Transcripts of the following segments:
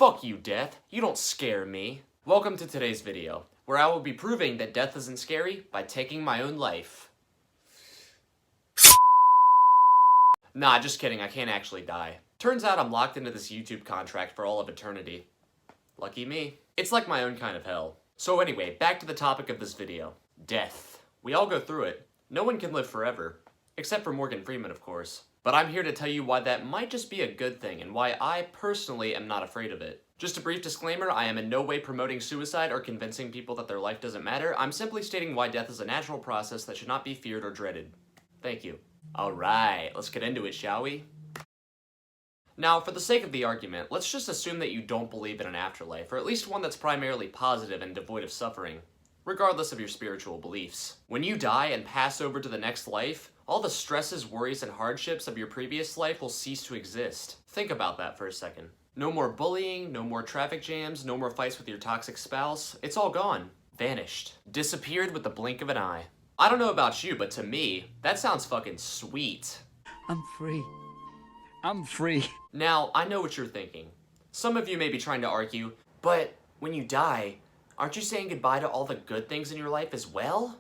Fuck you, death. You don't scare me. Welcome to today's video, where I will be proving that death isn't scary by taking my own life. Nah, just kidding, I can't actually die. Turns out I'm locked into this YouTube contract for all of eternity. Lucky me. It's like my own kind of hell. So anyway, back to the topic of this video. Death. We all go through it. No one can live forever. Except for Morgan Freeman, of course. But I'm here to tell you why that might just be a good thing and why I personally am not afraid of it. Just a brief disclaimer, I am in no way promoting suicide or convincing people that their life doesn't matter. I'm simply stating why death is a natural process that should not be feared or dreaded. Thank you. Alright, let's get into it, shall we? Now, for the sake of the argument, let's just assume that you don't believe in an afterlife, or at least one that's primarily positive and devoid of suffering, regardless of your spiritual beliefs. When you die and pass over to the next life, all the stresses, worries, and hardships of your previous life will cease to exist. Think about that for a second. No more bullying, no more traffic jams, no more fights with your toxic spouse. It's all gone. Vanished. Disappeared with the blink of an eye. I don't know about you, but to me, that sounds fucking sweet. I'm free. I'm free. Now, I know what you're thinking. Some of you may be trying to argue, but when you die, aren't you saying goodbye to all the good things in your life as well?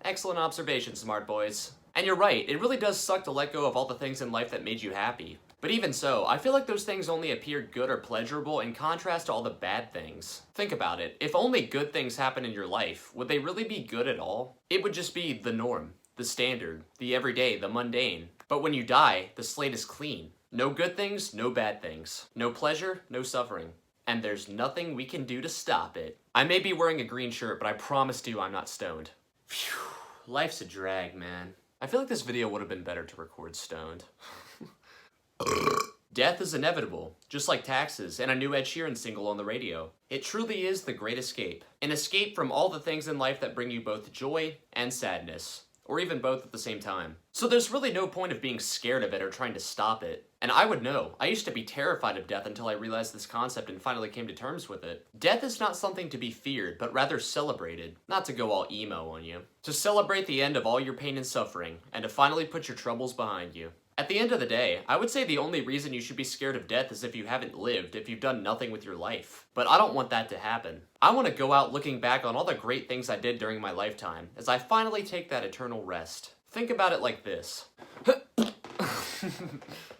Excellent observation, smart boys. And you're right, it really does suck to let go of all the things in life that made you happy. But even so, I feel like those things only appear good or pleasurable in contrast to all the bad things. Think about it, if only good things happen in your life, would they really be good at all? It would just be the norm, the standard, the everyday, the mundane. But when you die, the slate is clean. No good things, no bad things. No pleasure, no suffering. And there's nothing we can do to stop it. I may be wearing a green shirt, but I promise to you I'm not stoned. Phew, life's a drag, man. I feel like this video would have been better to record stoned. Death is inevitable, just like taxes and a new Ed Sheeran single on the radio. It truly is the great escape. An escape from all the things in life that bring you both joy and sadness. Or even both at the same time. So there's really no point of being scared of it or trying to stop it. And I would know. I used to be terrified of death until I realized this concept and finally came to terms with it. Death is not something to be feared, but rather celebrated. Not to go all emo on you. To celebrate the end of all your pain and suffering, and to finally put your troubles behind you. At the end of the day, I would say the only reason you should be scared of death is if you haven't lived, if you've done nothing with your life. But I don't want that to happen. I want to go out looking back on all the great things I did during my lifetime, as I finally take that eternal rest. Think about it like this.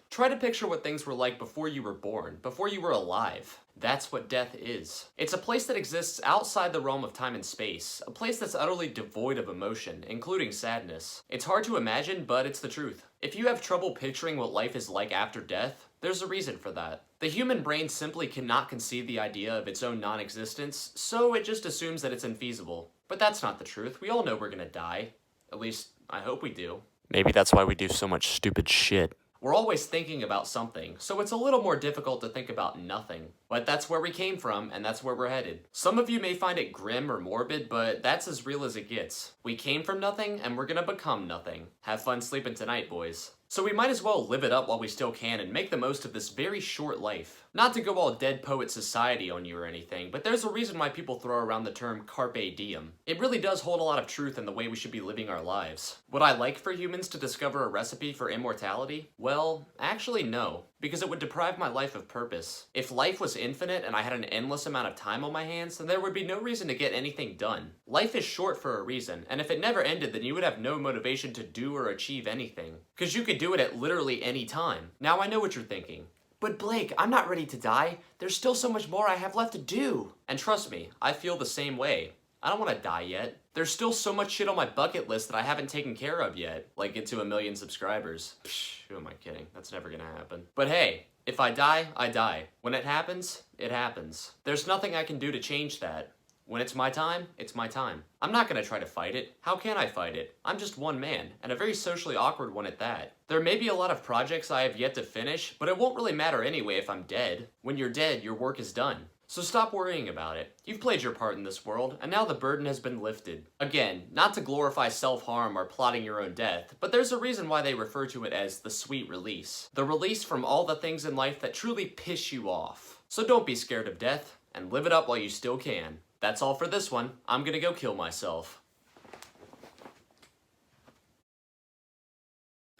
Try to picture what things were like before you were born, before you were alive. That's what death is. It's a place that exists outside the realm of time and space, a place that's utterly devoid of emotion, including sadness. It's hard to imagine, but it's the truth. If you have trouble picturing what life is like after death, there's a reason for that. The human brain simply cannot conceive the idea of its own non-existence, so it just assumes that it's infeasible. But that's not the truth. We all know we're gonna die. At least, I hope we do. Maybe that's why we do so much stupid shit. We're always thinking about something, so it's a little more difficult to think about nothing. But that's where we came from, and that's where we're headed. Some of you may find it grim or morbid, but that's as real as it gets. We came from nothing, and we're gonna become nothing. Have fun sleeping tonight, boys. So we might as well live it up while we still can and make the most of this very short life. Not to go all Dead Poet Society on you or anything, but there's a reason why people throw around the term carpe diem. It really does hold a lot of truth in the way we should be living our lives. Would I like for humans to discover a recipe for immortality? Well, actually no, because it would deprive my life of purpose. If life was infinite and I had an endless amount of time on my hands, then there would be no reason to get anything done. Life is short for a reason, and if it never ended, then you would have no motivation to do or achieve anything. Because you could do it at literally any time. Now I know what you're thinking. But Blake, I'm not ready to die. There's still so much more I have left to do. And trust me, I feel the same way. I don't want to die yet. There's still so much shit on my bucket list that I haven't taken care of yet. Like get to 1 million subscribers. Psh, who am I kidding? That's never gonna happen. But hey, if I die, I die. When it happens, it happens. There's nothing I can do to change that. When it's my time, it's my time. I'm not gonna try to fight it. How can I fight it? I'm just one man, and a very socially awkward one at that. There may be a lot of projects I have yet to finish, but it won't really matter anyway if I'm dead. When you're dead, your work is done. So stop worrying about it. You've played your part in this world, and now the burden has been lifted. Again, not to glorify self-harm or plotting your own death, but there's a reason why they refer to it as the sweet release. The release from all the things in life that truly piss you off. So don't be scared of death, and live it up while you still can. That's all for this one. I'm gonna go kill myself.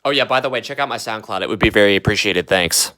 Oh yeah, by the way, check out my SoundCloud. It would be very appreciated. Thanks.